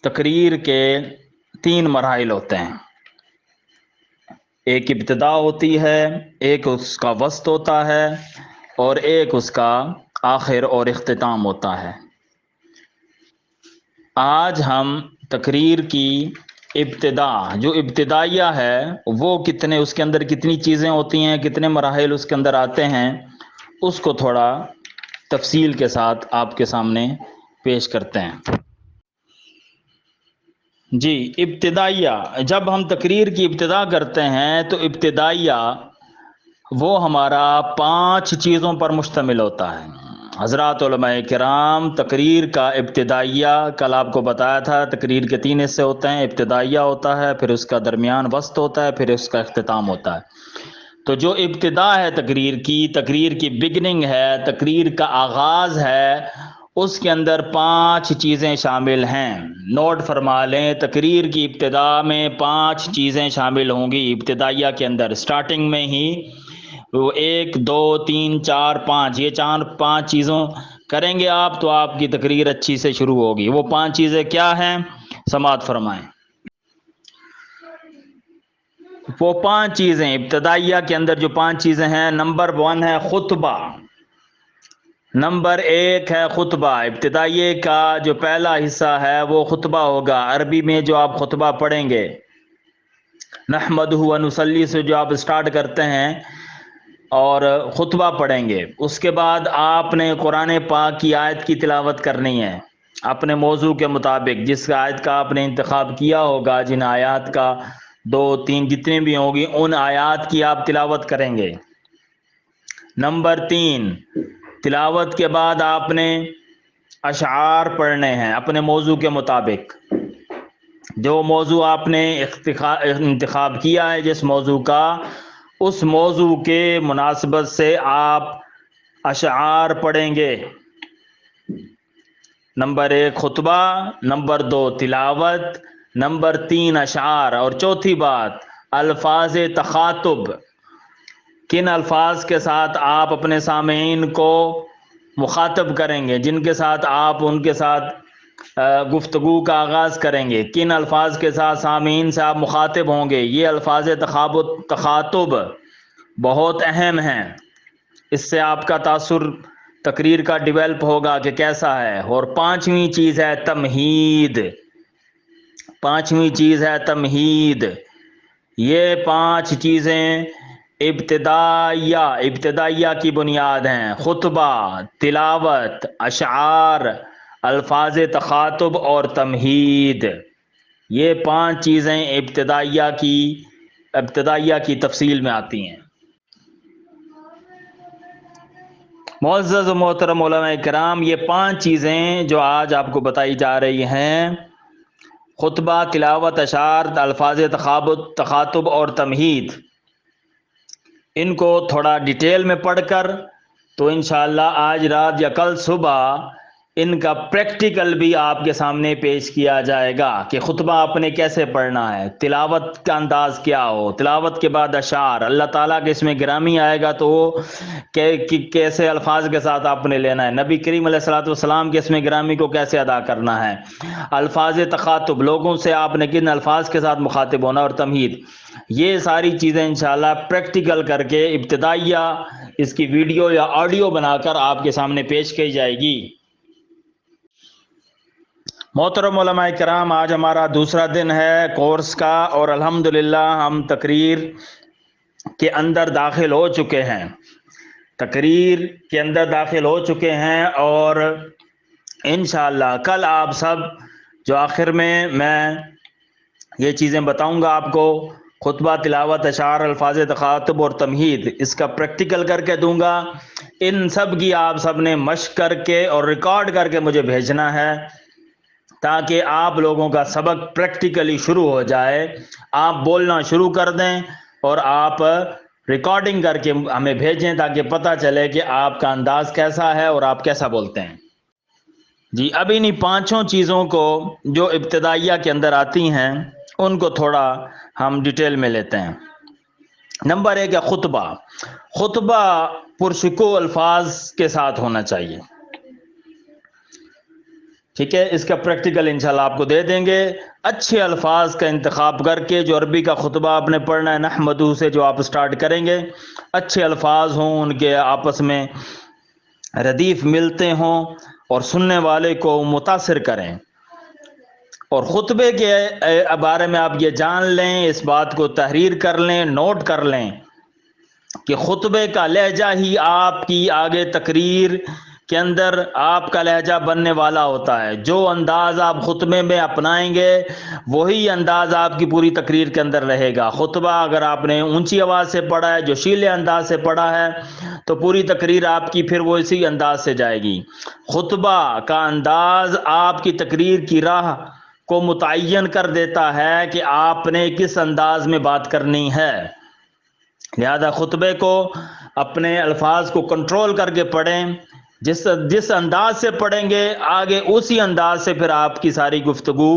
تقریر کے 3 مراحل ہوتے ہیں. ایک ابتدا ہوتی ہے، ایک اس کا وسط ہوتا ہے، اور ایک اس کا آخر اور اختتام ہوتا ہے. آج ہم تقریر کی ابتدا، جو ابتدائیہ ہے وہ کتنے، اس کے اندر کتنی چیزیں ہوتی ہیں، کتنے مراحل اس کے اندر آتے ہیں، اس کو تھوڑا تفصیل کے ساتھ آپ کے سامنے پیش کرتے ہیں. جی، ابتدائیہ. جب ہم تقریر کی ابتدا کرتے ہیں تو ابتدائیہ وہ ہمارا 5 چیزوں پر مشتمل ہوتا ہے. حضرات علماء کرام، تقریر کا ابتدائیہ کل آپ کو بتایا تھا، تقریر کے 3 حصے ہوتے ہیں. ابتدائیہ ہوتا ہے، پھر اس کا درمیان وسط ہوتا ہے، پھر اس کا اختتام ہوتا ہے. تو جو ابتدا ہے تقریر کی بگننگ ہے، تقریر کا آغاز ہے، اس کے اندر 5 چیزیں شامل ہیں. نوٹ فرما لیں، تقریر کی ابتدا میں 5 چیزیں شامل ہوں گی. ابتدائیہ کے اندر سٹارٹنگ میں ہی وہ 1 2 3 4 5 یہ 5 چیزوں کریں گے آپ تو آپ کی تقریر اچھی سے شروع ہوگی. وہ 5 چیزیں کیا ہیں؟ سماعت فرمائیں. وہ 5 چیزیں ابتدائیہ کے اندر جو 5 چیزیں ہیں، نمبر 1 ہے خطبہ. نمبر 1 ہے خطبہ. ابتدائیہ کا جو پہلا حصہ ہے وہ خطبہ ہوگا. عربی میں جو آپ خطبہ پڑھیں گے، نحمدہ و نصلی سے جو آپ سٹارٹ کرتے ہیں اور خطبہ پڑھیں گے، اس کے بعد آپ نے قرآن پاک کی آیت کی تلاوت کرنی ہے اپنے موضوع کے مطابق. جس آیت کا آپ نے انتخاب کیا ہوگا، جن آیات کا 2 3 جتنے بھی ہوں گی، ان آیات کی آپ تلاوت کریں گے. نمبر 3، تلاوت کے بعد آپ نے اشعار پڑھنے ہیں اپنے موضوع کے مطابق. جو موضوع آپ نے انتخاب کیا ہے جس موضوع کا، اس موضوع کے مناسبت سے آپ اشعار پڑھیں گے. نمبر 1 خطبہ، نمبر 2 تلاوت، نمبر 3 اشعار. اور چوتھی بات، الفاظ تخاطب. کن الفاظ کے ساتھ آپ اپنے سامعین کو مخاطب کریں گے، جن کے ساتھ آپ ان کے ساتھ گفتگو کا آغاز کریں گے، کن الفاظ کے ساتھ سامعین سے آپ مخاطب ہوں گے. یہ الفاظ تخاطب بہت اہم ہیں. اس سے آپ کا تاثر تقریر کا ڈیولپ ہوگا کہ کیسا ہے. اور 5ویں چیز ہے تمہید. 5ویں چیز ہے تمہید. یہ 5 چیزیں ابتدائیہ کی بنیاد ہیں. خطبہ، تلاوت، اشعار، الفاظ تخاطب اور تمہید. یہ 5 چیزیں ابتدائیہ کی تفصیل میں آتی ہیں. معزز و محترم علماء کرام، یہ 5 چیزیں جو آج آپ کو بتائی جا رہی ہیں، خطبہ، تلاوت، اشعار، الفاظ تخاطب اور تمہید، ان کو تھوڑا ڈیٹیل میں پڑھ کر تو انشاءاللہ آج رات یا کل صبح ان کا پریکٹیکل بھی آپ کے سامنے پیش کیا جائے گا کہ خطبہ آپ نے کیسے پڑھنا ہے، تلاوت کا انداز کیا ہو، تلاوت کے بعد اشعار، اللہ تعالیٰ کے اس میں گرامی آئے گا تو وہ کیسے الفاظ کے ساتھ آپ نے لینا ہے، نبی کریم علیہ الصلوۃ والسلام کے اس میں گرامی کو کیسے ادا کرنا ہے، الفاظ تخاطب، لوگوں سے آپ نے کن الفاظ کے ساتھ مخاطب ہونا، اور تمہید. یہ ساری چیزیں انشاءاللہ پریکٹیکل کر کے ابتدائیہ اس کی ویڈیو یا آڈیو بنا کر آپ کے سامنے پیش کی جائے گی. محترم علماء کرام، آج ہمارا دوسرا دن ہے کورس کا اور الحمدللہ ہم تقریر کے اندر داخل ہو چکے ہیں. اور انشاءاللہ کل آپ سب جو آخر میں یہ چیزیں بتاؤں گا آپ کو، خطبہ، تلاوت، اشعار، الفاظ تخاطب اور تمہید، اس کا پریکٹیکل کر کے دوں گا. ان سب کی آپ سب نے مشق کر کے اور ریکارڈ کر کے مجھے بھیجنا ہے تاکہ آپ لوگوں کا سبق پریکٹیکلی شروع ہو جائے. آپ بولنا شروع کر دیں اور آپ ریکارڈنگ کر کے ہمیں بھیجیں تاکہ پتہ چلے کہ آپ کا انداز کیسا ہے اور آپ کیسا بولتے ہیں. جی، اب انہی 5 چیزوں کو جو ابتدائیہ کے اندر آتی ہیں ان کو تھوڑا ہم ڈیٹیل میں لیتے ہیں. نمبر 1 ہے خطبہ. خطبہ پرسکو الفاظ کے ساتھ ہونا چاہیے. ٹھیک ہے، اس کا پریکٹیکل انشاءاللہ آپ کو دے دیں گے۔ اچھے الفاظ کا انتخاب کر کے، جو عربی کا خطبہ آپ نے پڑھنا ہے نحمدہ سے جو آپ سٹارٹ کریں گے، اچھے الفاظ ہوں، ان کے آپس میں ردیف ملتے ہوں اور سننے والے کو متاثر کریں۔ اور خطبے کے بارے میں آپ یہ جان لیں، اس بات کو تحریر کر لیں، نوٹ کر لیں کہ خطبے کا لہجہ ہی آپ کی آگے تقریر کے اندر آپ کا لہجہ بننے والا ہوتا ہے۔ جو انداز آپ خطبے میں اپنائیں گے وہی انداز آپ کی پوری تقریر کے اندر رہے گا۔ خطبہ اگر آپ نے اونچی آواز سے پڑھا ہے، جوشیلے انداز سے پڑھا ہے، تو پوری تقریر آپ کی پھر وہ اسی انداز سے جائے گی۔ خطبہ کا انداز آپ کی تقریر کی راہ کو متعین کر دیتا ہے کہ آپ نے کس انداز میں بات کرنی ہے۔ لہذا خطبے کو اپنے الفاظ کو کنٹرول کر کے پڑھیں، جس انداز سے پڑھیں گے آگے اسی انداز سے پھر آپ کی ساری گفتگو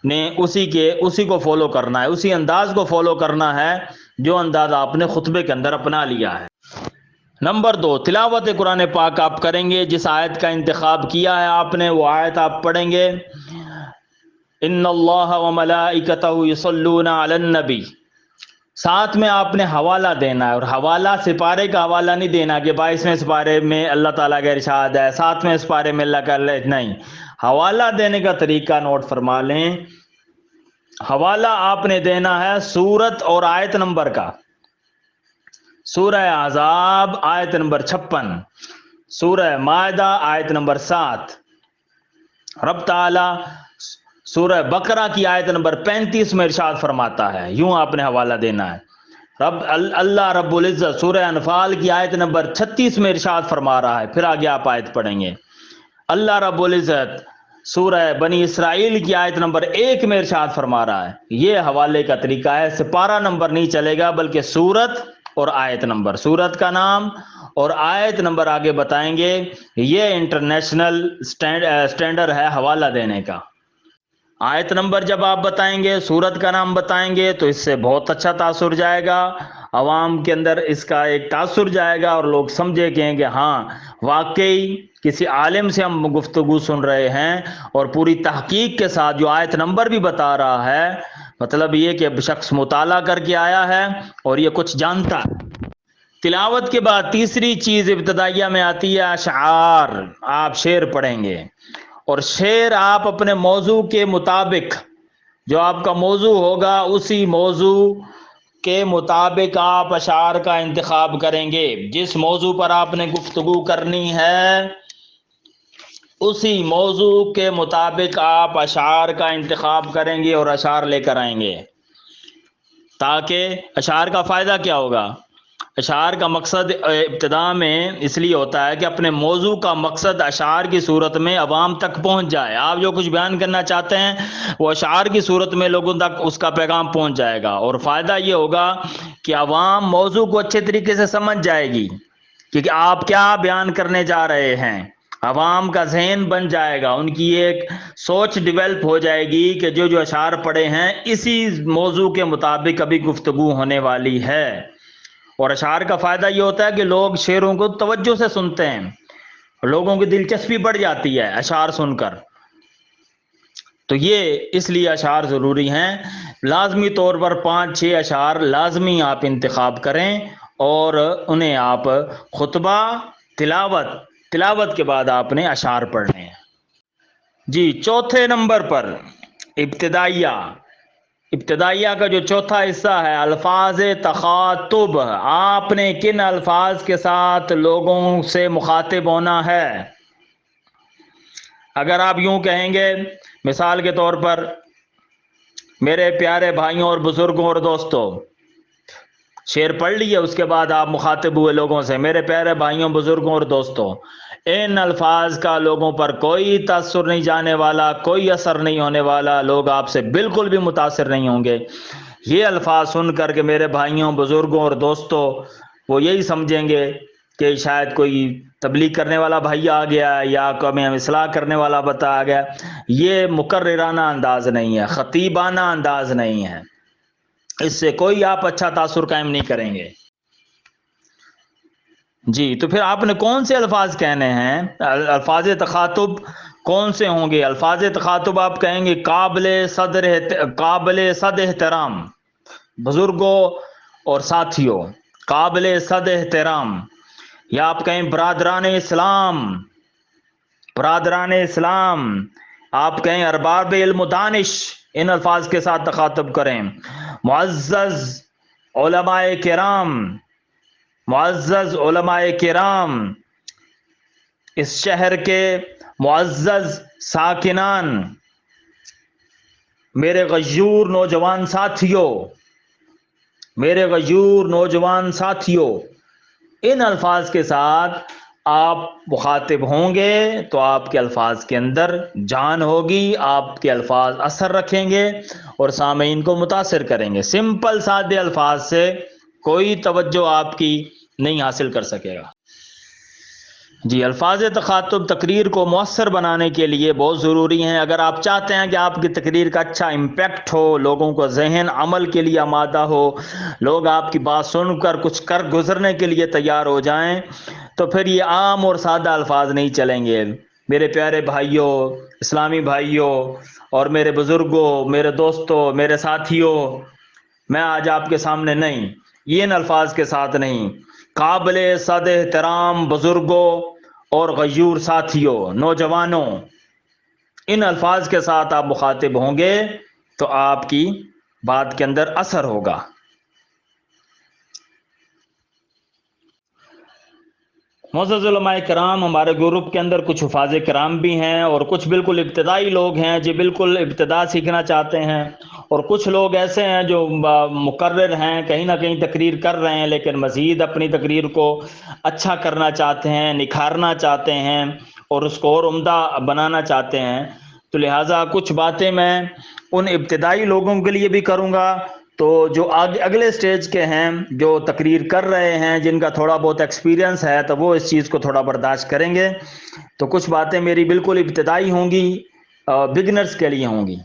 نے اسی کو فالو کرنا ہے، اسی انداز کو فالو کرنا ہے جو انداز آپ نے خطبے کے اندر اپنا لیا ہے۔ نمبر 2، تلاوت قرآن پاک آپ کریں گے۔ جس آیت کا انتخاب کیا ہے آپ نے وہ آیت آپ پڑھیں گے۔ ان اللہ وملائکتہ یصلون علی النبی، ساتھ میں آپ نے حوالہ دینا ہے، اور حوالہ سپارے کا حوالہ نہیں دینا کہ 22ویں سپارے میں اللہ تعالیٰ کا ارشاد ہے، 7ویں سپارے میں اللہ کا، نہیں، حوالہ دینے کا طریقہ نوٹ فرما لیں۔ حوالہ آپ نے دینا ہے سورت اور آیت نمبر کا۔ سورہ احزاب آیت نمبر 56، سورہ مائدہ آیت نمبر 7، رب تعالی سورہ بقرہ کی آیت نمبر 35 میں ارشاد فرماتا ہے، یوں آپ نے حوالہ دینا ہے۔ اللہ رب العزت سورہ انفال کی آیت نمبر 36 میں ارشاد فرما رہا ہے، پھر آگے آپ آیت پڑھیں گے۔ اللہ رب العزت سورہ بنی اسرائیل کی آیت نمبر 1 میں ارشاد فرما رہا ہے۔ یہ حوالے کا طریقہ ہے، سپارہ نمبر نہیں چلے گا بلکہ سورت اور آیت نمبر، سورت کا نام اور آیت نمبر آگے بتائیں گے۔ یہ انٹرنیشنل سٹینڈرڈ ہے حوالہ دینے کا۔ آیت نمبر جب آپ بتائیں گے، سورت کا نام بتائیں گے، تو اس سے بہت اچھا تاثر جائے گا، عوام کے اندر اس کا ایک تاثر جائے گا اور لوگ سمجھے کہ ہاں واقعی کسی عالم سے ہم گفتگو سن رہے ہیں، اور پوری تحقیق کے ساتھ جو آیت نمبر بھی بتا رہا ہے، مطلب یہ کہ شخص مطالعہ کر کے آیا ہے اور یہ کچھ جانتا ہے۔ تلاوت کے بعد تیسری چیز ابتدائیہ میں آتی ہے اشعار، آپ شعر پڑھیں گے، اور شعر آپ اپنے موضوع کے مطابق، جو آپ کا موضوع ہوگا اسی موضوع کے مطابق آپ اشعار کا انتخاب کریں گے۔ جس موضوع پر آپ نے گفتگو کرنی ہے اسی موضوع کے مطابق آپ اشعار کا انتخاب کریں گے اور اشعار لے کر آئیں گے۔ تاکہ اشعار کا فائدہ کیا ہوگا؟ اشعار کا مقصد ابتدا میں اس لیے ہوتا ہے کہ اپنے موضوع کا مقصد اشعار کی صورت میں عوام تک پہنچ جائے۔ آپ جو کچھ بیان کرنا چاہتے ہیں وہ اشعار کی صورت میں لوگوں تک اس کا پیغام پہنچ جائے گا، اور فائدہ یہ ہوگا کہ عوام موضوع کو اچھے طریقے سے سمجھ جائے گی کہ آپ کیا بیان کرنے جا رہے ہیں۔ عوام کا ذہن بن جائے گا، ان کی ایک سوچ ڈیولپ ہو جائے گی کہ جو اشعار پڑھے ہیں اسی موضوع کے مطابق ابھی گفتگو ہونے والی ہے۔ اور اشعار کا فائدہ یہ ہوتا ہے کہ لوگ شعروں کو توجہ سے سنتے ہیں، لوگوں کی دلچسپی بڑھ جاتی ہے اشعار سن کر، تو یہ اس لیے اشعار ضروری ہیں۔ لازمی طور پر 5-6 اشعار لازمی آپ انتخاب کریں، اور انہیں آپ خطبہ تلاوت کے بعد آپ نے اشعار پڑھنے ہیں۔ جی، چوتھے نمبر پر ابتدائیہ کا جو چوتھا حصہ ہے الفاظ تخاطب، آپ نے کن الفاظ کے ساتھ لوگوں سے مخاطب ہونا ہے۔ اگر آپ یوں کہیں گے، مثال کے طور پر، میرے پیارے بھائیوں اور بزرگوں اور دوستوں، شعر پڑھ لیے، اس کے بعد آپ مخاطب ہوئے لوگوں سے، میرے پیارے بھائیوں، بزرگوں اور دوستوں، ان الفاظ کا لوگوں پر کوئی تاثر نہیں جانے والا، کوئی اثر نہیں ہونے والا، لوگ آپ سے بالکل بھی متاثر نہیں ہوں گے۔ یہ الفاظ سن کر کے میرے بھائیوں، بزرگوں اور دوستوں، وہ یہی سمجھیں گے کہ شاید کوئی تبلیغ کرنے والا بھائی آ گیا یا کوئی اصلاح کرنے والا بتا آ گیا۔ یہ مقررانہ انداز نہیں ہے، خطیبانہ انداز نہیں ہے، اس سے کوئی آپ اچھا تاثر قائم نہیں کریں گے۔ جی، تو پھر آپ نے کون سے الفاظ کہنے ہیں؟ الفاظ تخاطب کون سے ہوں گے؟ الفاظ تخاطب آپ کہیں گے قابل صد احترام بزرگوں اور ساتھیوں، قابل صد احترام، یا آپ کہیں برادران اسلام، برادران اسلام، آپ کہیں ارباب علم و دانش، ان الفاظ کے ساتھ تخاطب کریں۔ معزز علماء کرام، معزز علماء کرام، اس شہر کے معزز ساکنان، میرے غیور نوجوان ساتھیوں، میرے غیور نوجوان ساتھیوں، ان الفاظ کے ساتھ آپ مخاطب ہوں گے تو آپ کے الفاظ کے اندر جان ہوگی، آپ کے الفاظ اثر رکھیں گے اور سامعین کو متاثر کریں گے۔ سمپل سادے الفاظ سے کوئی توجہ آپ کی نہیں حاصل کر سکے گا۔ جی، الفاظ تخاطب تقریر کو مؤثر بنانے کے لیے بہت ضروری ہیں۔ اگر آپ چاہتے ہیں کہ آپ کی تقریر کا اچھا امپیکٹ ہو، لوگوں کو ذہن عمل کے لیے آمادہ ہو، لوگ آپ کی بات سن کر کچھ کر گزرنے کے لیے تیار ہو جائیں، تو پھر یہ عام اور سادہ الفاظ نہیں چلیں گے۔ میرے پیارے بھائیوں، اسلامی بھائیوں اور میرے بزرگوں، میرے دوستوں، میرے ساتھیوں، میں آج آپ کے سامنے نہیں، یہ ان الفاظ کے ساتھ نہیں، قابل صد احترام بزرگوں اور غیور ساتھیوں، نوجوانوں، ان الفاظ کے ساتھ آپ مخاطب ہوں گے تو آپ کی بات کے اندر اثر ہوگا۔ معزز علماء کرام، ہمارے گروپ کے اندر کچھ حفاظ کرام بھی ہیں اور کچھ بالکل ابتدائی لوگ ہیں جو بالکل ابتدا سیکھنا چاہتے ہیں، اور کچھ لوگ ایسے ہیں جو مقرر ہیں، کہیں نہ کہیں تقریر کر رہے ہیں لیکن مزید اپنی تقریر کو اچھا کرنا چاہتے ہیں، نکھارنا چاہتے ہیں اور اس کو اور عمدہ بنانا چاہتے ہیں۔ تو لہٰذا کچھ باتیں میں ان ابتدائی لوگوں کے لیے بھی کروں گا، تو جو اگلے سٹیج کے ہیں، جو تقریر کر رہے ہیں، جن کا تھوڑا بہت ایکسپیرینس ہے، تو وہ اس چیز کو تھوڑا برداشت کریں گے۔ تو کچھ باتیں میری بالکل ابتدائی ہوں گی، بگنرز کے لیے ہوں گی۔